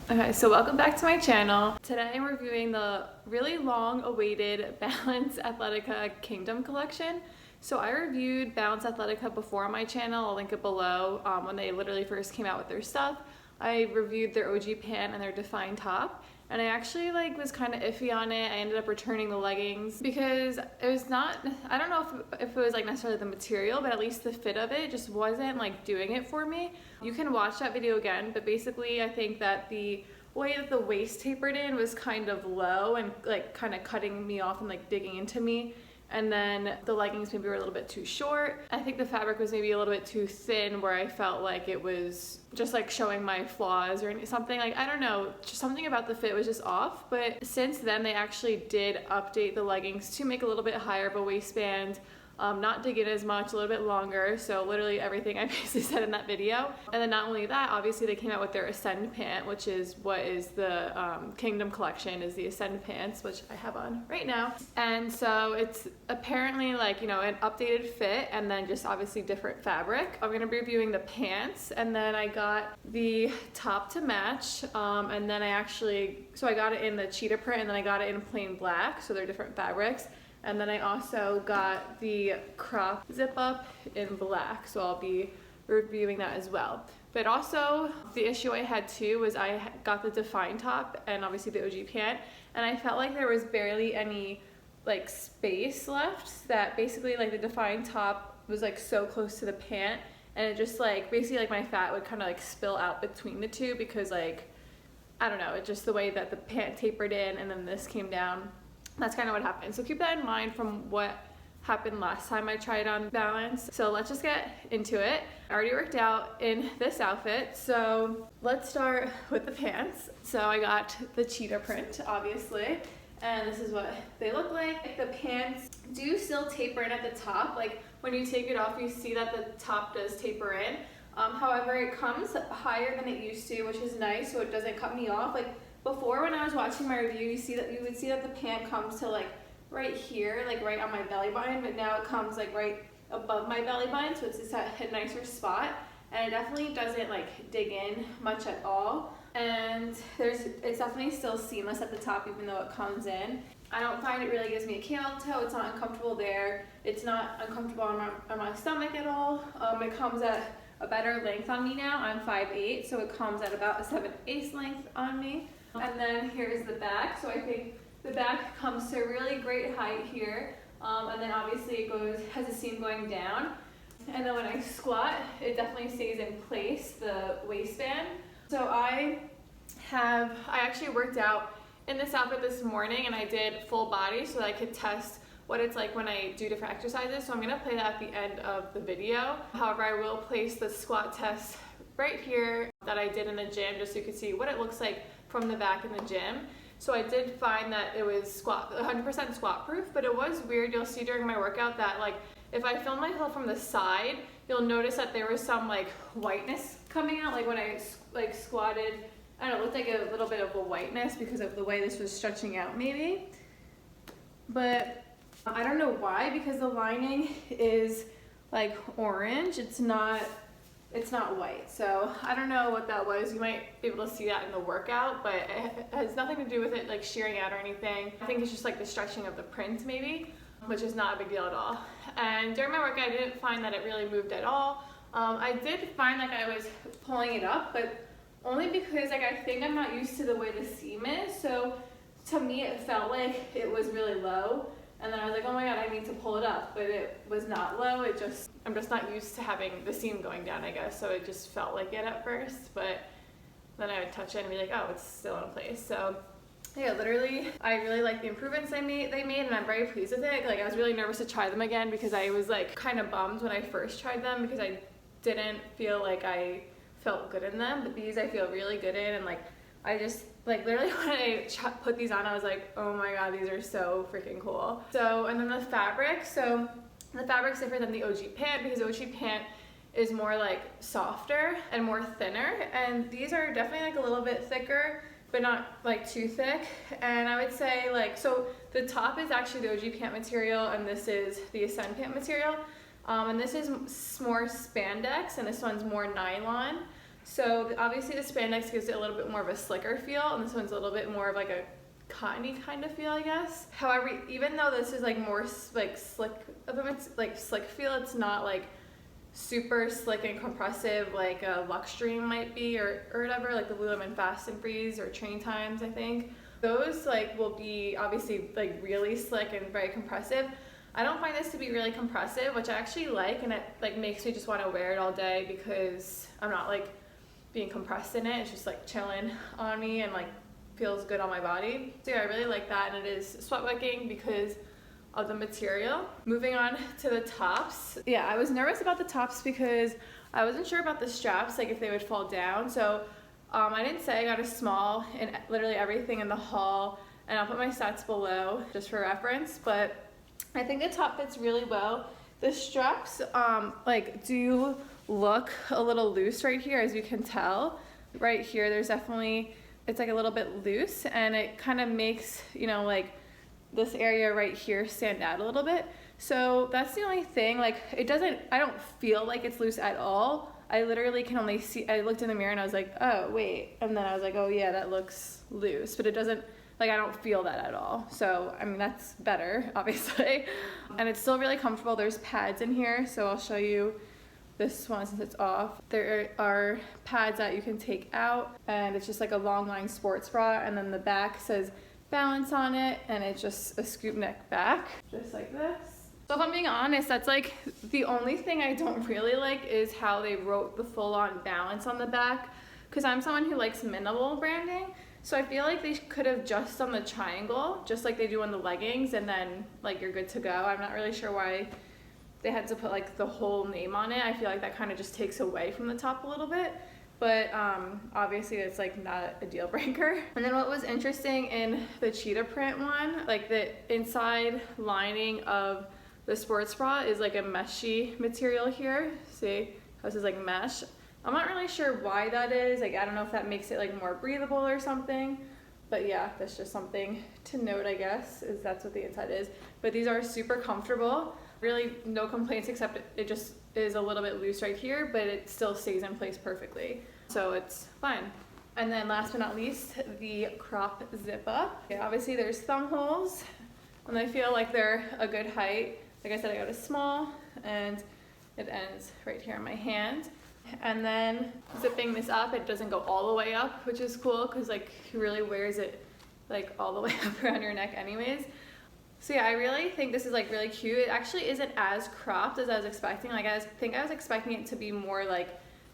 Okay, so welcome back to my channel. Today I'm reviewing the really long-awaited Balance Athletica Kingdom Collection. So I reviewed Balance Athletica before on my channel. I'll link it below. When they literally first came out with their stuff, I reviewed their OG pant and their Define top. And I actually was kind of iffy on it. I ended up returning the leggings because it was not, I don't know if it was necessarily the material, but at least the fit of it just wasn't doing it for me. You can watch that video again, but basically I think that the way that the waist tapered in was kind of low and kind of cutting me off and digging into me. And then the leggings maybe were a little bit too short. I think the fabric was maybe a little bit too thin where I felt like it was just showing my flaws or something. I don't know, just something about the fit was just off. But since then they actually did update the leggings to make a little bit higher of a waistband, not dig in as much, a little bit longer. So literally everything I basically said in that video. And then not only that, obviously they came out with their Ascend pant, which is what is the Kingdom Collection, is the Ascend pants, which I have on right now. And so it's apparently an updated fit and then just obviously different fabric. I'm gonna be reviewing the pants, and then I got the top to match. And then I got it in the cheetah print, and then I got it in plain black. So they're different fabrics. And then I also got the crop zip up in black, so I'll be reviewing that as well. But also, the issue I had too was I got the Define top and obviously the OG pant, and I felt like there was barely any space left, that basically the Define top was so close to the pant, and it just basically my fat would kind of spill out between the two because I don't know, it's just the way that the pant tapered in and then this came down. That's kind of what happened. So keep that in mind from what happened last time I tried on Balance. So let's just get into it. I already worked out in this outfit, so let's start with the pants. So I got the cheetah print, obviously, and this is what they look like. The pants do still taper in at the top. When you take it off, you see that the top does taper in. However, it comes higher than it used to, which is nice, so it doesn't cut me off. Before, when I was watching my review, you would see that the pant comes to right here, right on my belly button, but now it comes right above my belly button, so it's just at a nicer spot, and it definitely doesn't dig in much at all. And it's definitely still seamless at the top, even though it comes in. I don't find it really gives me a camel toe. It's not uncomfortable there. It's not uncomfortable on my stomach at all. It comes at a better length on me now. I'm 5'8", so it comes at about a 7/8 length on me. And then here's the back. So I think the back comes to a really great height here. And then obviously it has a seam going down. And then when I squat, it definitely stays in place, the waistband. So I actually worked out in this outfit this morning, and I did full body so that I could test what it's like when I do different exercises. So I'm gonna play that at the end of the video. However, I will place the squat test right here that I did in the gym, just so you can see what it looks like from the back in the gym. So I did find that it was 100% squat proof, but it was weird. You'll see during my workout that if I film myself from the side, you'll notice that there was some whiteness coming out, when I squatted. I don't know, it looked like a little bit of a whiteness because of the way this was stretching out maybe. But I don't know why, because the lining is orange. It's not white. So I don't know what that was. You might be able to see that in the workout, but it has nothing to do with it shearing out or anything. I think it's just the stretching of the print maybe, which is not a big deal at all. And during my workout, I didn't find that it really moved at all. I did find I was pulling it up, but only because I think I'm not used to the way the seam is. So to me, it felt like it was really low. And then I was oh my God, I need to pull it up, but it was not low. I'm just not used to having the seam going down, I guess. So it just felt like it at first, but then I would touch it and be oh, it's still in place. So yeah, literally, I really like the improvements they made, and I'm very pleased with it. I was really nervous to try them again because I was kind of bummed when I first tried them because I didn't feel I felt good in them, but these I feel really good in, and I just literally when I put these on, I was oh my God, these are so freaking cool. So, and then the fabric. So the fabric's different than the OG pant because OG pant is more softer and more thinner, and these are definitely a little bit thicker, but not too thick. And I would say so the top is actually the OG pant material, and this is the Ascend pant material. And this is more spandex, and this one's more nylon. So obviously the spandex gives it a little bit more of a slicker feel, and this one's a little bit more of like a cottony kind of feel, I guess. However, even though this is like more like slick of a like slick feel, it's not like super slick and compressive like a Luxtreme might be, or whatever, like the Lululemon Fast and Freeze or Train Times, I think. Those like will be obviously like really slick and very compressive. I don't find this to be really compressive, which I actually like, and it like makes me just want to wear it all day because I'm not like being compressed in it. It's just like chilling on me and like feels good on my body. So yeah, I really like that, and it is sweat wicking because of the material. Moving on to the tops. Yeah, I was nervous about the tops because I wasn't sure about the straps, like if they would fall down. So I didn't say I got a small in literally everything in the haul, and I'll put my stats below just for reference, but I think the top fits really well. The straps like do look a little loose right here, as you can tell. Right here, there's definitely, it's like a little bit loose, and it kind of makes, you know, like this area right here stand out a little bit. So that's the only thing. Like it doesn't, I don't feel like it's loose at all. I literally can only see, I looked in the mirror and I was like, oh wait, and then I was like, oh yeah, that looks loose, but it doesn't, like I don't feel that at all. So I mean, that's better, obviously. And it's still really comfortable. There's pads in here, so I'll show you this one since it's off. There are pads that you can take out, and it's just like a long line sports bra, and then the back says Balance on it, and it's just a scoop neck back, just like this. So if I'm being honest, that's like the only thing I don't really like is how they wrote the full-on Balance on the back, because I'm someone who likes minimal branding. So I feel like they could have just done the triangle, just like they do on the leggings, and then like you're good to go. I'm not really sure why they had to put like the whole name on it. I feel like that kind of just takes away from the top a little bit. But obviously it's like not a deal breaker. And then what was interesting in the cheetah print one, like the inside lining of the sports bra is like a meshy material here. See, this is like mesh. I'm not really sure why that is. Like, I don't know if that makes it like more breathable or something. But yeah, that's just something to note, I guess, is that's what the inside is. But these are super comfortable. Really no complaints, except it just is a little bit loose right here, but it still stays in place perfectly. So it's fine. And then last but not least, the crop zip up. Okay, obviously there's thumb holes, and I feel like they're a good height. Like I said, I got a small, and it ends right here on my hand. And then zipping this up, it doesn't go all the way up, which is cool, because like he really wears it like all the way up around your neck anyways. So yeah, I really think this is like really cute. It actually isn't as cropped as I was expecting. Like I was expecting it to be more like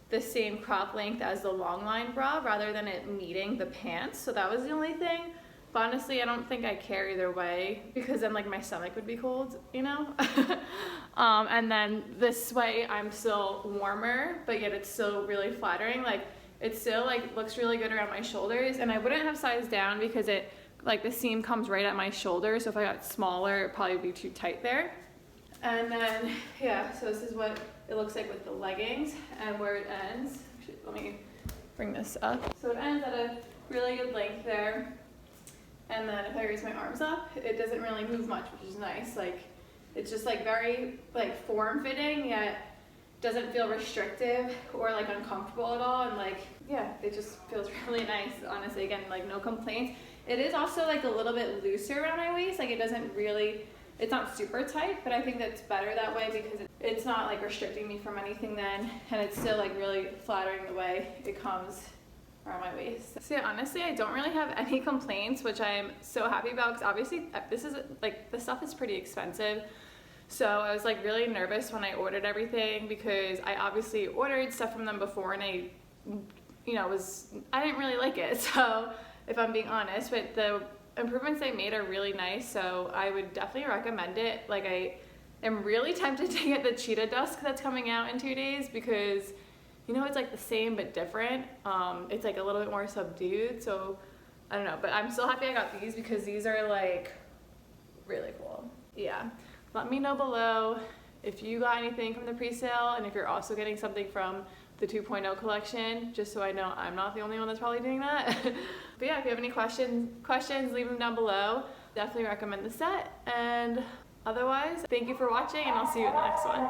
the same crop length as the long line bra rather than it meeting the pants. So that was the only thing. But honestly, I don't think I care either way, because then like my stomach would be cold, you know? And then this way I'm still warmer, but yet it's still really flattering. Like it still like looks really good around my shoulders, and I wouldn't have sized down because it like the seam comes right at my shoulder. So if I got smaller, it'd probably be too tight there. And then, yeah, so this is what it looks like with the leggings, and where it ends. Let me bring this up. So it ends at a really good length there. And then if I raise my arms up, it doesn't really move much, which is nice. Like, it's just like very like form-fitting, yet doesn't feel restrictive or like uncomfortable at all. And like, yeah, it just feels really nice, honestly. Again, like no complaints. It is also like a little bit looser around my waist. Like it doesn't really, it's not super tight, but I think that's better that way because it's not like restricting me from anything then, and it's still like really flattering the way it comes around my waist. So yeah, honestly, I don't really have any complaints, which I'm so happy about, because obviously this is like, the stuff is pretty expensive. So I was like really nervous when I ordered everything, because I obviously ordered stuff from them before, and I, you know, I didn't really like it. So if I'm being honest, but the improvements they made are really nice, so I would definitely recommend it. Like I am really tempted to get the cheetah dusk that's coming out in 2 days, because you know, it's like the same but different. It's like a little bit more subdued, so I don't know, but I'm still happy I got these because these are like really cool. Yeah, let me know below if you got anything from the pre-sale, and if you're also getting something from the 2.0 collection, just so I know I'm not the only one that's probably doing that. But yeah, if you have any questions, leave them down below. Definitely recommend the set, and otherwise, thank you for watching, and I'll see you in the next one.